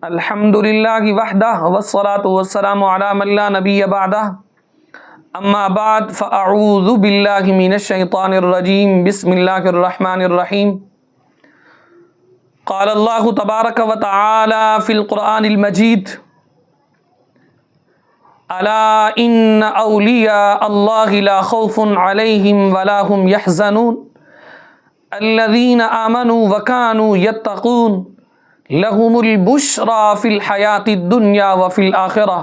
الحمد للہ وحدہ والصلاة والسلام علی من لا نبی بعدہ اما بعد فاعوذ باللہ من الشیطان الرجیم بسم اللہ الرحمن الرحیم قال اللہ تبارک و تعالی فی القرآن المجید الا ان اولیاء اللہ لا خوف علیہم ولا هم یحزنون الذین آمنوا وکانوا یتقون لهم البشرى في الحیاة الدنیا وفی الآخرہ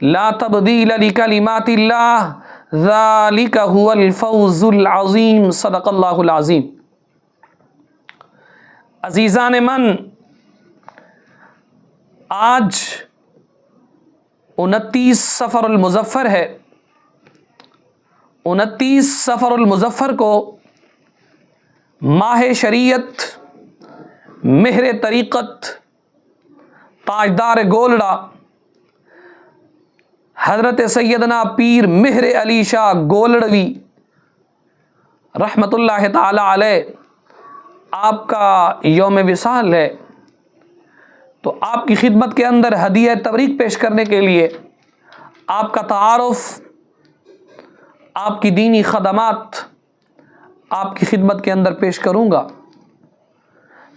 لا تبدیل لکلمات اللہ ذالک هو الفوز العظیم صدق اللہ العظیم۔ عزیزان من، آج 29 صفر المظفر ہے۔ 29 صفر المظفر کو ماہ شریعت، مہر طریقت، تاجدار گولڑا حضرت سیدنا پیر مہر علی شاہ گولڑوی رحمۃ اللہ تعالی علیہ آپ کا یوم وصال ہے، تو آپ کی خدمت کے اندر ہدیہ تبریک پیش کرنے کے لیے آپ کا تعارف، آپ کی دینی خدمات آپ کی خدمت کے اندر پیش کروں گا۔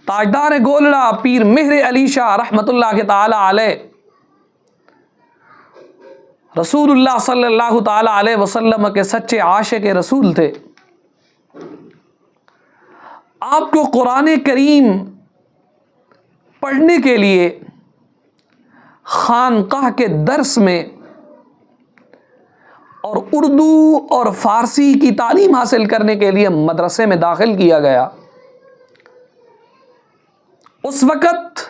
تاجدار گولڑا پیر مہر علی شاہ رحمۃ اللہ تعالی علیہ رسول اللہ صلی اللہ تعالی علیہ وسلم کے سچے عاشق رسول تھے۔ آپ کو قرآن کریم پڑھنے کے لیے خانقاہ کے درس میں اور اردو اور فارسی کی تعلیم حاصل کرنے کے لیے مدرسے میں داخل کیا گیا۔ اس وقت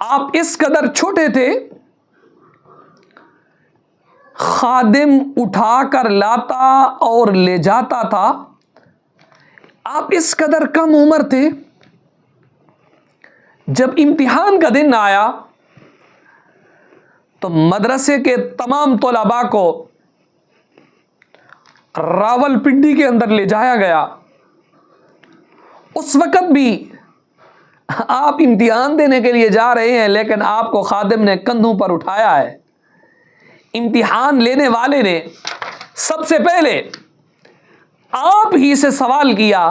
آپ اس قدر چھوٹے تھے، خادم اٹھا کر لاتا اور لے جاتا تھا۔ آپ اس قدر کم عمر تھے، جب امتحان کا دن آیا تو مدرسے کے تمام طلباء کو راولپنڈی کے اندر لے جایا گیا۔ اس وقت بھی آپ امتحان دینے کے لیے جا رہے ہیں، لیکن آپ کو خادم نے کندھوں پر اٹھایا ہے۔ امتحان لینے والے نے سب سے پہلے آپ ہی سے سوال کیا،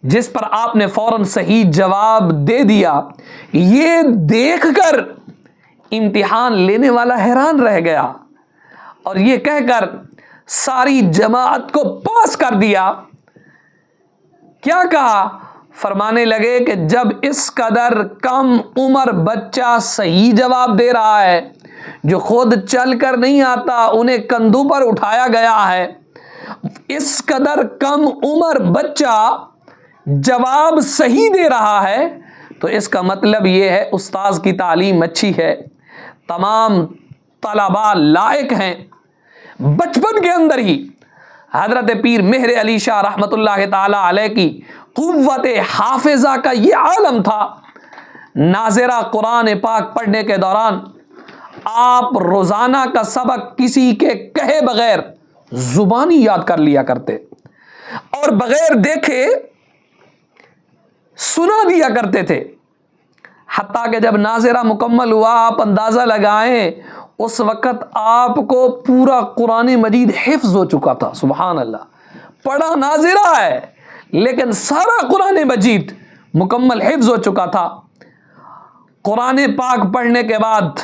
جس پر آپ نے فوراً صحیح جواب دے دیا۔ یہ دیکھ کر امتحان لینے والا حیران رہ گیا اور یہ کہہ کر ساری جماعت کو پاس کر دیا۔ کیا کہا؟ فرمانے لگے کہ جب اس قدر کم عمر بچہ صحیح جواب دے رہا ہے، جو خود چل کر نہیں آتا انہیں کندھوں پر اٹھایا گیا ہے، اس قدر کم عمر بچہ جواب صحیح دے رہا ہے، تو اس کا مطلب یہ ہے استاذ کی تعلیم اچھی ہے، تمام طلباء لائق ہیں۔ بچپن کے اندر ہی حضرت پیر مہر علی شاہ رحمۃ اللہ تعالی علیہ کی قوت حافظہ کا یہ عالم تھا۔ ناظرہ قرآن پاک پڑھنے کے دوران آپ روزانہ کا سبق کسی کے کہے بغیر زبانی یاد کر لیا کرتے اور بغیر دیکھے سنا دیا کرتے تھے، حتیٰ کہ جب ناظرہ مکمل ہوا آپ اندازہ لگائیں اس وقت آپ کو پورا قرآن مجید حفظ ہو چکا تھا۔ سبحان اللہ، پڑھا ناظرہ ہے لیکن سارا قرآن مجید مکمل حفظ ہو چکا تھا۔ قرآن پاک پڑھنے کے بعد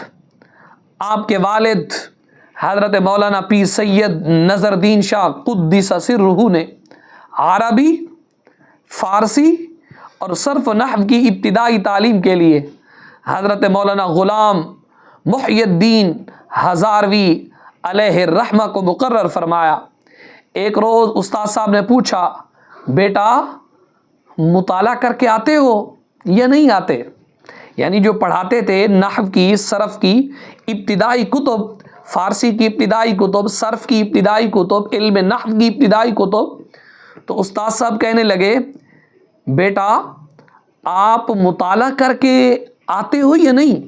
آپ کے والد حضرت مولانا پیر سید نظر الدین شاہ قدس سرہ نے عربی، فارسی اور صرف نحو کی ابتدائی تعلیم کے لیے حضرت مولانا غلام محی الدین ہزاروی علیہ الرحمہ کو مقرر فرمایا۔ ایک روز استاد صاحب نے پوچھا، بیٹا مطالعہ کر کے آتے ہو یا نہیں آتے؟ یعنی جو پڑھاتے تھے نحو کی، صرف کی ابتدائی کتب، فارسی کی ابتدائی کتب، صرف کی ابتدائی کتب، علم نحو کی ابتدائی کتب، تو استاد صاحب کہنے لگے، بیٹا آپ مطالعہ کر کے آتے ہو یا نہیں؟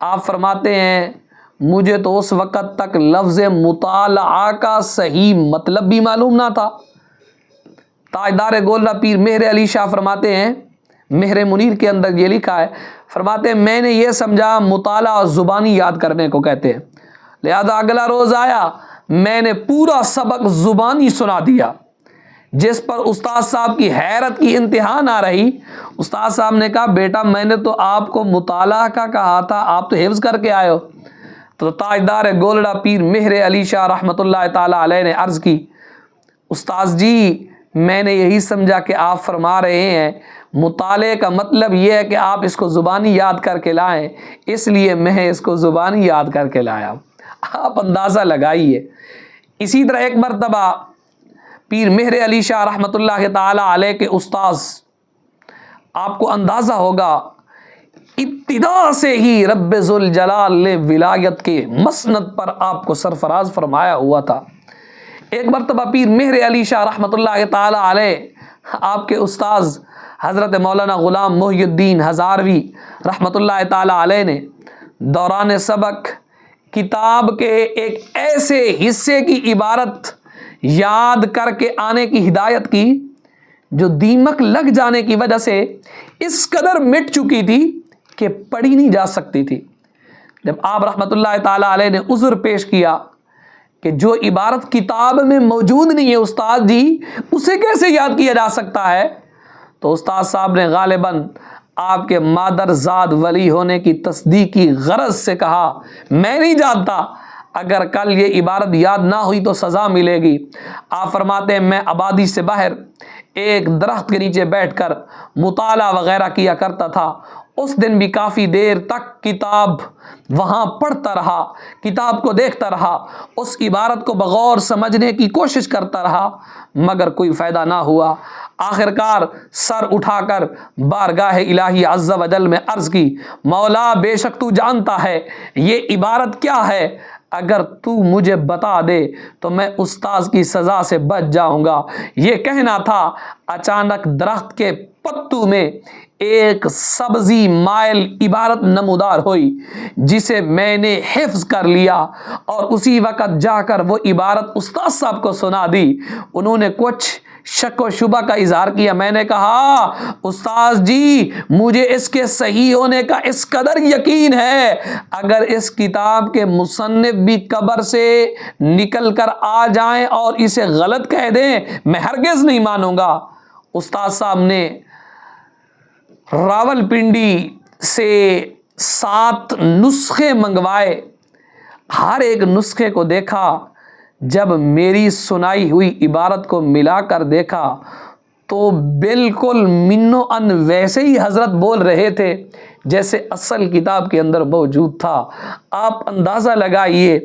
آپ فرماتے ہیں، مجھے تو اس وقت تک لفظ مطالعہ کا صحیح مطلب بھی معلوم نہ تھا۔ تاجدار گولڑا پیر مہر علی شاہ فرماتے ہیں، مہر منیر کے اندر یہ لکھا ہے، فرماتے ہیں میں نے یہ سمجھا مطالعہ اور زبانی یاد کرنے کو کہتے ہیں، لہذا اگلا روز آیا میں نے پورا سبق زبانی سنا دیا، جس پر استاد صاحب کی حیرت کی انتہا نہ رہی۔ استاد صاحب نے کہا بیٹا میں نے تو آپ کو مطالعہ کا کہا تھا، آپ تو حفظ کر کے آئے ہو۔ تو تاجدار گولڑا پیر مہر علی شاہ رحمۃ اللہ تعالی علیہ نے عرض کی، استاذ جی میں نے یہی سمجھا کہ آپ فرما رہے ہیں مطالعے کا مطلب یہ ہے کہ آپ اس کو زبانی یاد کر کے لائیں، اس لیے میں اس کو زبانی یاد کر کے لایا۔ آپ اندازہ لگائیے۔ اسی طرح ایک مرتبہ پیر مہر علی شاہ رحمۃ اللہ تعالی علیہ کے استاذ، آپ کو اندازہ ہوگا ابتدا سے ہی رب ذوالجلال نے ولایت کے مسند پر آپ کو سرفراز فرمایا ہوا تھا۔ ایک مرتبہ پیر مہر علی شاہ رحمۃ اللہ تعالی علیہ آپ کے استاذ حضرت مولانا غلام محی الدین ہزاروی رحمۃ اللہ تعالی علیہ نے دوران سبق کتاب کے ایک ایسے حصے کی عبارت یاد کر کے آنے کی ہدایت کی جو دیمک لگ جانے کی وجہ سے اس قدر مٹ چکی تھی کہ پڑھی نہیں جا سکتی تھی۔ جب آپ رحمۃ اللہ تعالی علیہ نے عذر پیش کیا کہ جو عبارت کتاب میں موجود نہیں ہے استاد جی اسے کیسے یاد کیا جا سکتا ہے، تو استاد صاحب نے غالباً آپ کے مادر زاد ولی ہونے کی تصدیقی غرض سے کہا میں نہیں جانتا، اگر کل یہ عبارت یاد نہ ہوئی تو سزا ملے گی۔ آپ فرماتے ہیں میں آبادی سے باہر ایک درخت کے نیچے بیٹھ کر مطالعہ وغیرہ کیا کرتا تھا۔ اس دن بھی کافی دیر تک کتاب وہاں پڑھتا رہا، کتاب کو دیکھتا رہا، اس عبارت کو بغور سمجھنے کی کوشش کرتا رہا، مگر کوئی فائدہ نہ ہوا۔ آخرکار سر اٹھا کر بارگاہ الہی عز و جل میں عرض کی، مولا بے شک تو جانتا ہے یہ عبارت کیا ہے، اگر تو مجھے بتا دے تو میں استاذ کی سزا سے بچ جاؤں گا۔ یہ کہنا تھا، اچانک درخت کے پتوں میں ایک سبزی مائل عبارت نمودار ہوئی جسے میں نے حفظ کر لیا اور اسی وقت جا کر وہ عبارت استاد صاحب کو سنا دی۔ انہوں نے کچھ شک و شبہ کا اظہار کیا۔ میں نے کہا استاذ جی مجھے اس کے صحیح ہونے کا اس قدر یقین ہے، اگر اس کتاب کے مصنف بھی قبر سے نکل کر آ جائیں اور اسے غلط کہہ دیں میں ہرگز نہیں مانوں گا۔ استاد صاحب نے راول پنڈی سے 7 نسخے منگوائے، ہر ایک نسخے کو دیکھا، جب میری سنائی ہوئی عبارت کو ملا کر دیکھا تو بالکل منو ان ویسے ہی حضرت بول رہے تھے جیسے اصل کتاب کے اندر موجود تھا۔ آپ اندازہ لگائیے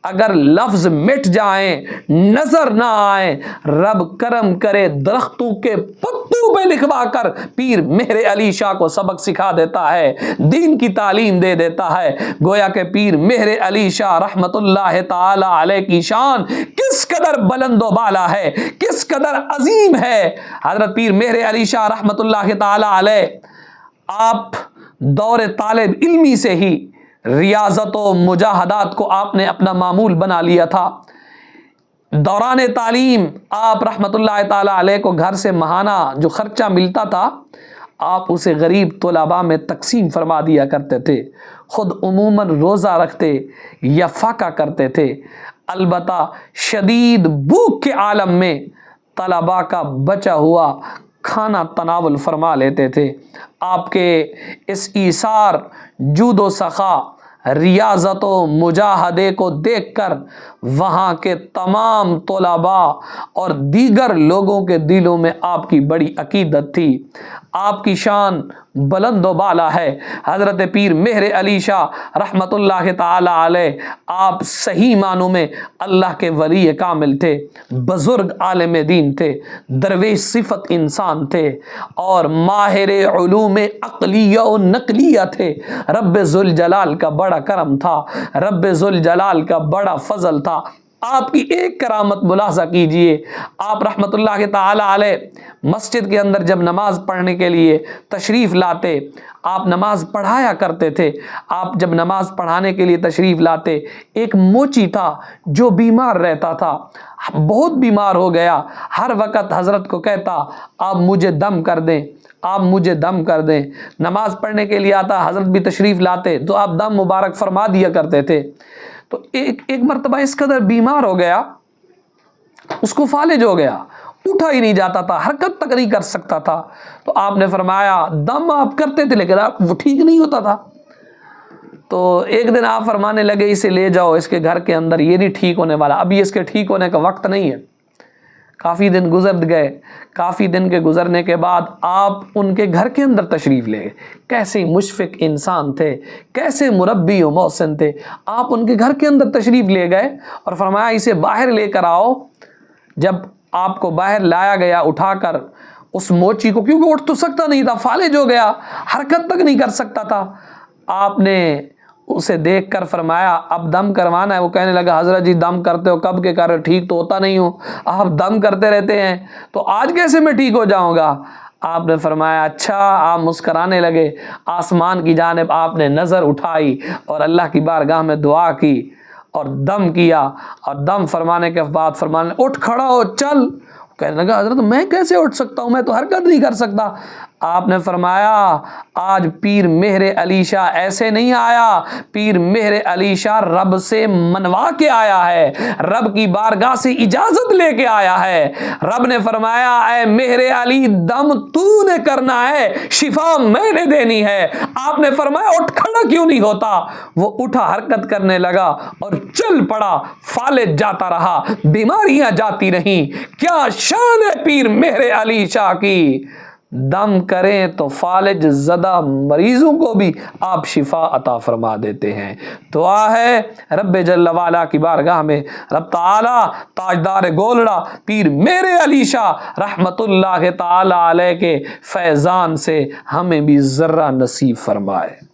اگر لفظ مٹ جائیں نظر نہ آئیں، رب کرم کرے درختوں کے پتوں پہ لکھوا کر پیر مہر علی شاہ کو سبق سکھا دیتا ہے، دین کی تعلیم دے دیتا ہے۔ گویا کہ پیر مہر علی شاہ رحمت اللہ تعالی علیہ کی شان کس قدر بلند و بالا ہے، کس قدر عظیم ہے۔ حضرت پیر مہر علی شاہ رحمت اللہ تعالی علیہ آپ دور طالب علمی سے ہی ریاضت و مجاہدات کو آپ نے اپنا معمول بنا لیا تھا۔ دوران تعلیم آپ رحمت اللہ تعالی علیہ کو گھر سے ماہانہ جو خرچہ ملتا تھا آپ اسے غریب طلباء میں تقسیم فرما دیا کرتے تھے، خود عموماً روزہ رکھتے یا فاقہ کرتے تھے، البتہ شدید بھوک کے عالم میں طلباء کا بچا ہوا کھانا تناول فرما لیتے تھے۔ آپ کے اس ایثار، جود و سخا، ریاضت و مجاہدے کو دیکھ کر وہاں کے تمام طلباء اور دیگر لوگوں کے دلوں میں آپ کی بڑی عقیدت تھی۔ آپ کی شان بلند و بالا ہے۔ حضرت پیر مہر علی شاہ رحمت اللہ تعالی علیہ آپ صحیح معنوں میں اللہ کے ولی کامل تھے، بزرگ عالم دین تھے، درویش صفت انسان تھے اور ماہر علوم عقلیہ و نقلیہ تھے۔ رب ذوالجلال کا بڑا کرم تھا، رب ذوالجلال کا بڑا فضل تھا آپ کی ایک کرامت ملاحظہ کیجئے، آپ رحمت اللہ تعالی علیہ مسجد کے اندر جب نماز پڑھنے کے لیے تشریف لاتے، آپ نماز پڑھایا کرتے تھے، آپ جب نماز پڑھانے کے لیے تشریف لاتے، ایک موچی تھا جو بیمار رہتا تھا، بہت بیمار ہو گیا، ہر وقت حضرت کو کہتا آپ مجھے دم کر دیں، آپ مجھے دم کر دیں۔ نماز پڑھنے کے لیے آتا، حضرت بھی تشریف لاتے تو آپ دم مبارک فرما دیا کرتے تھے۔ تو ایک مرتبہ اس قدر بیمار ہو گیا، اس کو فالج ہو گیا، اٹھا ہی نہیں جاتا تھا، حرکت تک نہیں کر سکتا تھا۔ تو آپ نے فرمایا دم آپ کرتے تھے لیکن آپ وہ ٹھیک نہیں ہوتا تھا۔ تو ایک دن آپ فرمانے لگے اسے لے جاؤ اس کے گھر کے اندر، یہ نہیں ٹھیک ہونے والا، ابھی اس کے ٹھیک ہونے کا وقت نہیں ہے۔ کافی دن گزر گئے، کافی دن کے گزرنے کے بعد آپ ان کے گھر کے اندر تشریف لے گئے۔ کیسے مشفق انسان تھے، کیسے مربی و محسن تھے۔ آپ ان کے گھر کے اندر تشریف لے گئے اور فرمایا اسے باہر لے کر آؤ۔ جب آپ کو باہر لایا گیا اٹھا کر، اس موچی کو، کیونکہ اٹھ تو سکتا نہیں تھا، فالج ہو گیا، حرکت تک نہیں کر سکتا تھا، آپ نے اسے دیکھ کر فرمایا اب دم کروانا ہے۔ وہ کہنے لگا حضرت جی دم کرتے ہو کب کے کر رہے، ٹھیک تو ہوتا نہیں ہوں، آپ دم کرتے رہتے ہیں تو آج کیسے میں ٹھیک ہو جاؤں گا۔ آپ نے فرمایا اچھا، آپ مسکرانے لگے، آسمان کی جانب آپ نے نظر اٹھائی اور اللہ کی بارگاہ میں دعا کی اور دم کیا، اور دم فرمانے کے بعد فرمانے اٹھ کھڑا ہو چل۔ کہنے لگا حضرت میں کیسے اٹھ سکتا ہوں، میں تو حرکت نہیں کر سکتا۔ آپ نے فرمایا آج پیر مہر علی شاہ ایسے نہیں آیا، پیر مہر علی شاہ رب سے منوا کے آیا ہے، رب کی بارگاہ سے اجازت لے کے آیا ہے۔ رب نے فرمایا اے مہر علی دم تو نے کرنا ہے، شفا میں نے دینی ہے۔ آپ نے فرمایا اٹھ کھڑا کیوں نہیں ہوتا، وہ اٹھا، حرکت کرنے لگا اور چل پڑا، فالج جاتا رہا، بیماریاں جاتی رہیں۔ کیا شان ہے پیر مہر علی شاہ کی، دم کریں تو فالج زدہ مریضوں کو بھی آپ شفا عطا فرما دیتے ہیں۔ دعا ہے رب جل وعلا کی بارگاہ میں رب تعالی تاجدار گولڑا پیر مہر علی شاہ رحمت اللہ تعالی علیہ کے فیضان سے ہمیں بھی ذرہ نصیب فرمائے۔